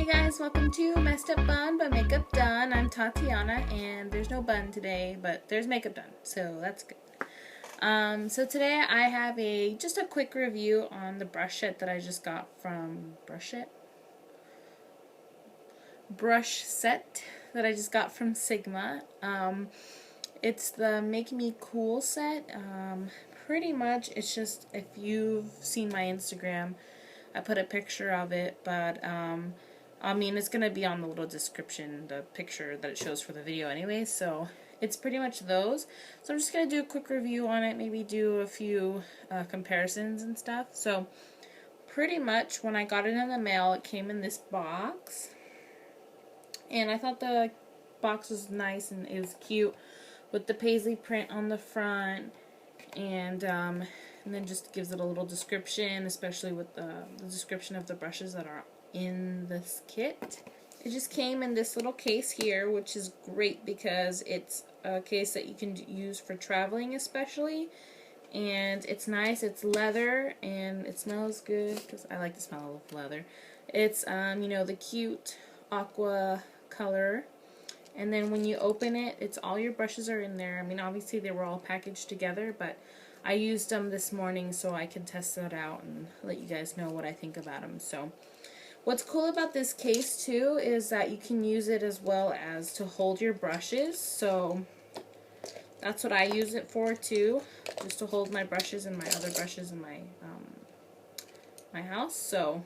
guys, welcome to Messed Up Bun but Makeup Done. I'm Tatiana and there's no bun today, but there's makeup done, so that's good. So today I have just a quick review on the brush set that I just got from brush set that I just got from Sigma. It's the Make Me Cool set. Pretty much it's just, if you've seen my Instagram, I put a picture of it, but I mean, it's going to be on the little description, the picture that it shows for the video anyway, so it's pretty much those. So I'm just going to do a quick review on it, maybe do a few comparisons and stuff. So pretty much when I got it in the mail, it came in this box, and I thought the box was nice and it was cute with the paisley print on the front, and then just gives it a little description, especially with the description of the brushes that are in this kit. It just came in this little case here, which is great because it's a case that you can use for traveling especially, and it's nice. It's leather and it smells good because I like the smell of leather. It's you know, the cute aqua color, and then when you open it, it's all your brushes are in there. I mean, obviously they were all packaged together, but I used them this morning so I can test that out and let you guys know what I think about them. So what's cool about this case too is that you can use it as well as to hold your brushes. So that's what I use it for too, just to hold my brushes and my other brushes in my my house. So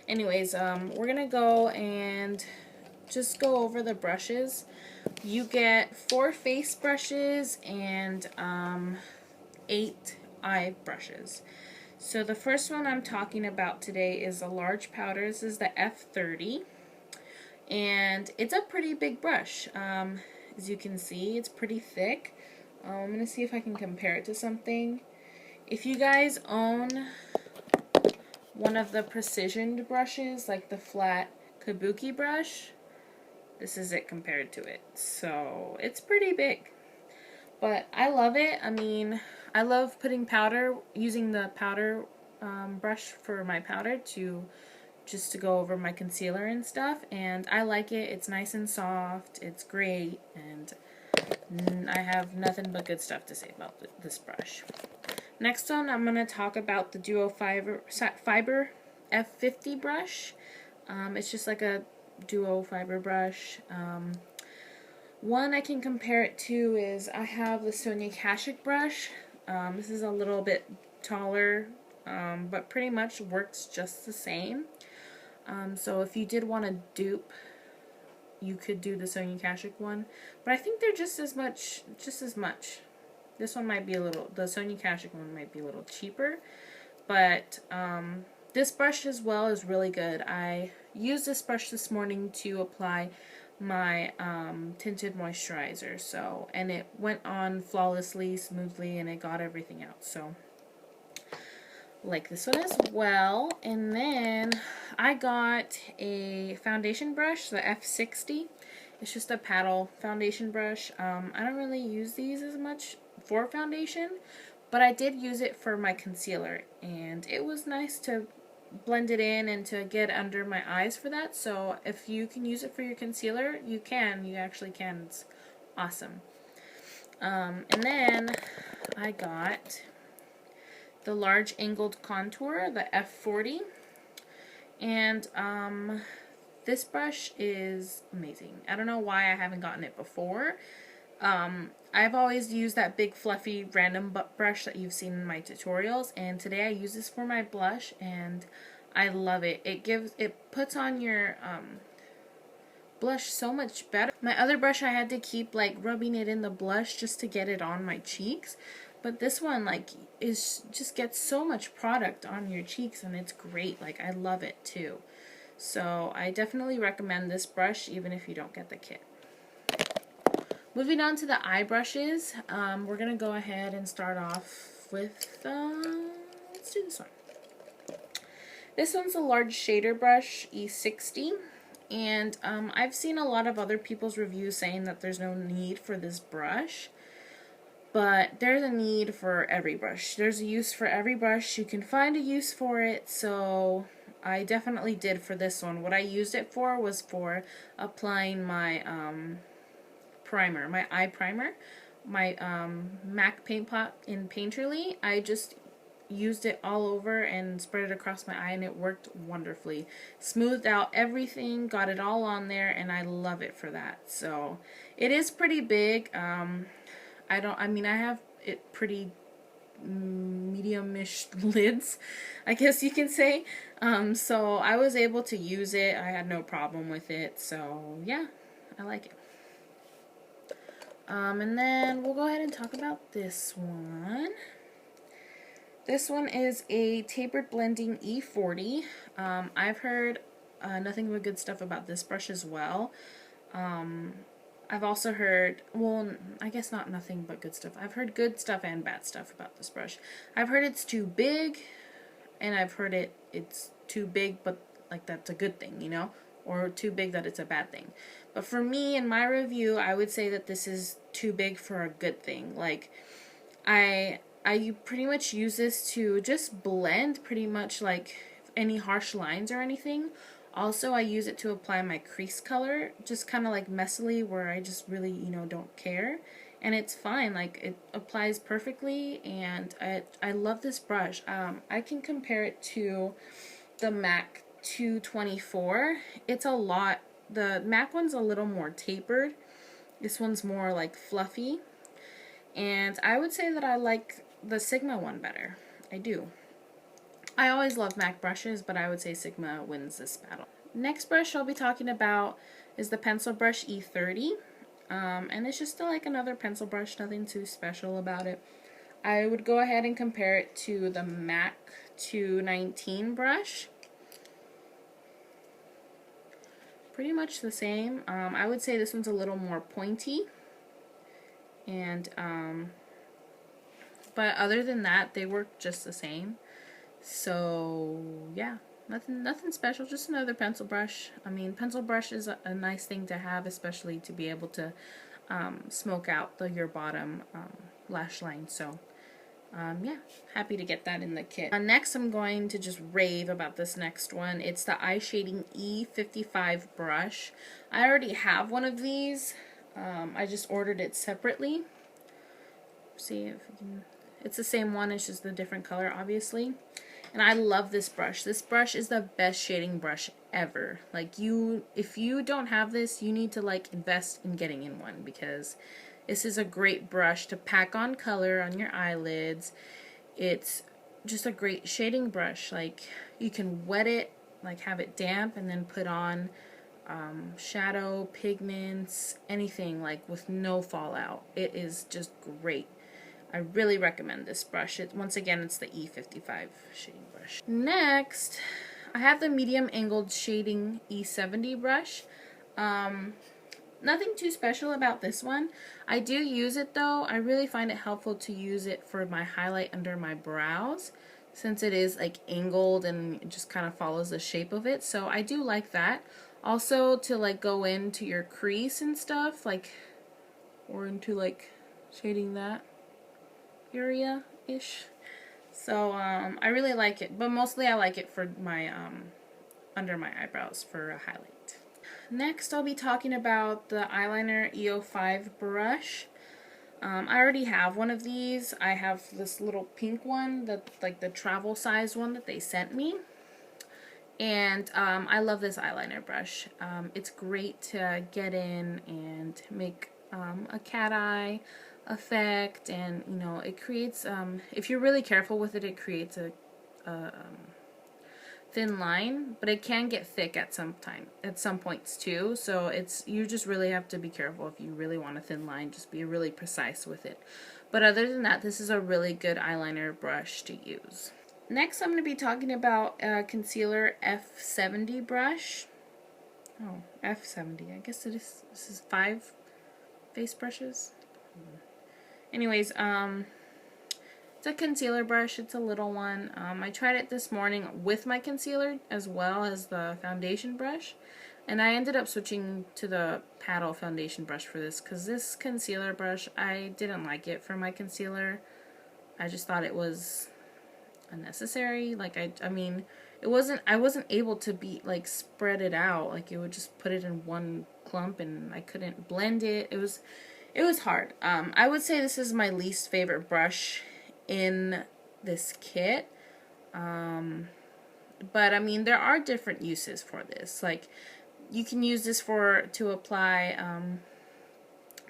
anyways, we're gonna go and just go over the brushes. You get 4 face brushes and 8 eye brushes. So the first one I'm talking about today is a large powder. This is the F30, and it's a pretty big brush. As you can see, it's pretty thick. I'm going to see if I can compare it to something. If you guys own one of the precision brushes, like the flat kabuki brush, this is it compared to it. So it's pretty big, but I love it. I mean, I love putting powder, using the powder brush for my powder just to go over my concealer and stuff, and I like it. It's nice and soft, it's great, and I have nothing but good stuff to say about this brush. Next one, I'm going to talk about the Duo Fiber F50 brush. It's just like a duo fiber brush. One I can compare it to is I have the Sonia Kashuk brush. This is a little bit taller, but pretty much works just the same. So if you did want to dupe, you could do the Sonia Kashuk one, but I think they're just as much. This one might be a little, the Sonia Kashuk one might be a little cheaper, but this brush as well is really good. I used this brush this morning to apply my tinted moisturizer, and it went on flawlessly, smoothly, and it got everything out. So like this one as well. And then I got a foundation brush, the F60. It's just a paddle foundation brush. I don't really use these as much for foundation, but I did use it for my concealer, and it was nice to blend it in and to get under my eyes for that. So if you can use it for your concealer, you actually can. It's awesome. And then I got the large angled contour, the F40, and this brush is amazing. I don't know why I haven't gotten it before. I've always used that big fluffy random brush that you've seen in my tutorials, and today I use this for my blush and I love it. It puts on your blush so much better. My other brush I had to keep like rubbing it in the blush just to get it on my cheeks, but this one like just gets so much product on your cheeks, and it's great. Like, I love it too. So I definitely recommend this brush even if you don't get the kit. Moving on to the eye brushes, we're going to go ahead and start off with, let's do this one. This one's a large shader brush, E60, and I've seen a lot of other people's reviews saying that there's no need for this brush, but there's a need for every brush. There's a use for every brush. You can find a use for it, so I definitely did for this one. What I used it for was for applying my primer, my eye primer, my MAC paint pot in Painterly. I just used it all over and spread it across my eye, and it worked wonderfully. Smoothed out everything, got it all on there, and I love it for that. So it is pretty big. I mean, I have it pretty medium-ish lids, I guess you can say. So I was able to use it. I had no problem with it. So yeah, I like it. And then we'll go ahead and talk about this one. This one is a tapered blending E40. I've heard nothing but good stuff about this brush as well. I've also heard, well, I guess not nothing but good stuff. I've heard good stuff and bad stuff about this brush. I've heard it's too big, and I've heard it's too big, but like that's a good thing, you know? Or too big that it's a bad thing. But for me, in my review, I would say that this is too big for a good thing. Like, I pretty much use this to just blend pretty much like any harsh lines or anything. Also, I use it to apply my crease color, just kind of like messily where I just really, you know, don't care. And it's fine, like it applies perfectly, and I love this brush. I can compare it to the MAC 224. It's a lot, the MAC one's a little more tapered. This one's more like fluffy. And I would say that I like the Sigma one better. I do. I always love MAC brushes, but I would say Sigma wins this battle. Next brush I'll be talking about is the Pencil Brush E30. And it's just like another pencil brush, nothing too special about it. I would go ahead and compare it to the MAC 219 brush. Pretty much the same. I would say this one's a little more pointy. And, but other than that, they work just the same. So yeah, nothing special, just another pencil brush. I mean, pencil brush is a nice thing to have, especially to be able to smoke out your bottom lash line. So yeah, happy to get that in the kit. Next, I'm going to just rave about this next one. It's the Eye Shading E55 brush. I already have one of these. I just ordered it separately. See if you can. It's the same one, it's just a different color, obviously. And I love this brush. This brush is the best shading brush ever. Like, if you don't have this, you need to like invest in getting in one, because this is a great brush to pack on color on your eyelids. It's just a great shading brush. Like, you can wet it, like have it damp, and then put on shadow, pigments, anything, like with no fallout. It is just great. I really recommend this brush. Once again, it's the E55 shading brush. Next, I have the medium angled shading E70 brush. Nothing too special about this one. I do use it though. I really find it helpful to use it for my highlight under my brows, since it is like angled and it just kind of follows the shape of it. So I do like that. Also, to like go into your crease and stuff, like, or into like shading that area-ish. So I really like it, but mostly I like it for my under my eyebrows for a highlight. Next, I'll be talking about the eyeliner EO5 brush. I already have one of these. I have this little pink one, like the travel size one that they sent me. And I love this eyeliner brush. It's great to get in and make a cat eye effect, and you know, it creates if you're really careful with it, it creates a thin line, but it can get thick at some points too. So you just really have to be careful. If you really want a thin line, just be really precise with it. But other than that, this is a really good eyeliner brush to use. Next, I'm going to be talking about a concealer F70 brush. Oh, F70. I guess it is. This is 5 face brushes. Anyways, it's a concealer brush. It's a little one. I tried it this morning with my concealer as well as the foundation brush, and I ended up switching to the paddle foundation brush for this, because this concealer brush, I didn't like it for my concealer. I just thought it was unnecessary. Like, I mean, I wasn't able to be like spread it out. Like it would just put it in one clump and I couldn't blend it. It was hard. I would say this is my least favorite brush in this kit. But I mean, there are different uses for this. Like you can use this to apply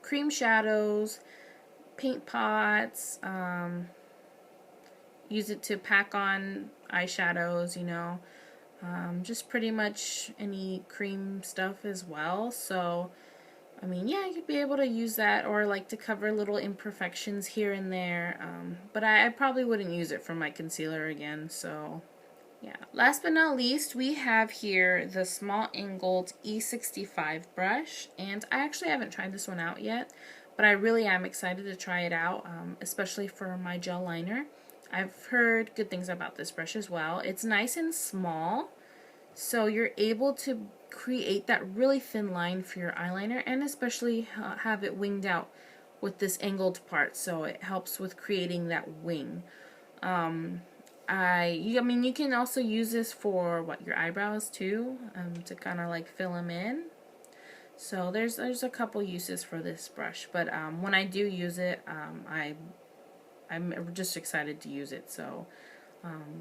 cream shadows, paint pots, use it to pack on eyeshadows, you know, just pretty much any cream stuff as well. So I mean, yeah, you'd be able to use that, or like to cover little imperfections here and there, but I probably wouldn't use it for my concealer again. So yeah. Last but not least, we have here the small angled E65 brush, and I actually haven't tried this one out yet, but I really am excited to try it out, especially for my gel liner. I've heard good things about this brush as well. It's nice and small, so you're able to create that really thin line for your eyeliner, and especially have it winged out with this angled part, so it helps with creating that wing. I mean, you can also use this for your eyebrows too, to kind of like fill them in. So there's a couple uses for this brush, but when I do use it, I'm just excited to use it. So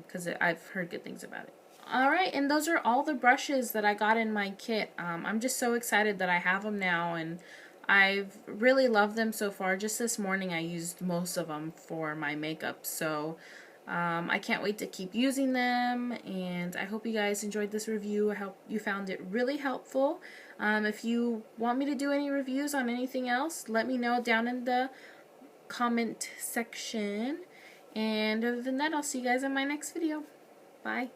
because I've heard good things about it. Alright, and those are all the brushes that I got in my kit. I'm just so excited that I have them now, and I've really loved them so far. Just this morning I used most of them for my makeup, so I can't wait to keep using them, and I hope you guys enjoyed this review. I hope you found it really helpful. If you want me to do any reviews on anything else, let me know down in the comment section. And other than that, I'll see you guys in my next video. Bye.